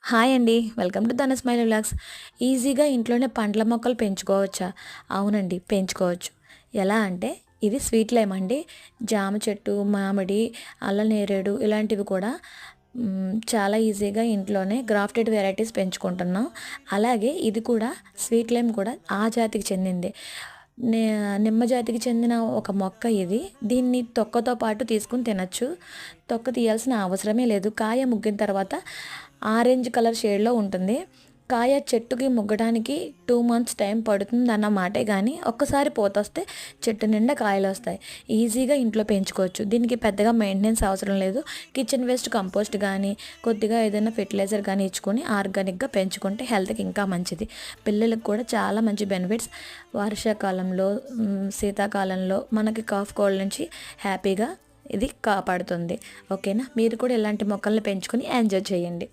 Hi అండి. Welcome to ధన smile vlogs. ఈజీగా ఇంట్లోనే పండ్ల మొక్కలు పెంచుకోవచ్చా? అవునండి, పెంచుకోవచ్చు. ఎలా అంటే ఇది స్వీట్ లైమ్ అండి. జామ చెట్టు, మామిడి, అల్లనేరేడు ఇలాంటివి కూడా చాలా ఈజీగా ఇంట్లోనే గ్రాఫ్టెడ్ వెరైటీస్ పెంచుకుంటున్నాం. అలాగే ఇది కూడా స్వీట్ లైమ్ కూడా ఆ జాతికి చెందిందే. నే నిమ్మ జాతికి చెందిన ఒక మొక్క ఇది. దీన్ని తొక్కతో పాటు తీసుకుని తినచ్చు. తొక్క తీయాల్సిన అవసరమే లేదు. కాయ ముగ్గిన తర్వాత ఆరెంజ్ కలర్ షేడ్లో ఉంటుంది. కాయ చెట్టుకి ముగ్గడానికి 2 మంత్స్ టైం పడుతుంది అన్నమాటే, కానీ ఒక్కసారి పోతొస్తే చెట్టు నిండా కాయలు వస్తాయి. ఈజీగా ఇంట్లో పెంచుకోవచ్చు. దీనికి పెద్దగా మెయింటెనెన్స్ అవసరం లేదు. కిచెన్ వేస్ట్ కంపోస్ట్ కానీ, కొద్దిగా ఏదైనా ఫెర్టిలైజర్ కానీ ఇచ్చుకొని ఆర్గానిక్గా పెంచుకుంటే హెల్త్కి ఇంకా మంచిది. పిల్లలకు కూడా చాలా మంచి బెనిఫిట్స్. వర్షాకాలంలో, శీతాకాలంలో మనకి కాఫ్ కోల్డ్ నుంచి హ్యాపీగా ఇది కాపాడుతుంది. ఓకేనా? మీరు కూడా ఇలాంటి మొక్కల్ని పెంచుకొని ఎంజాయ్ చేయండి.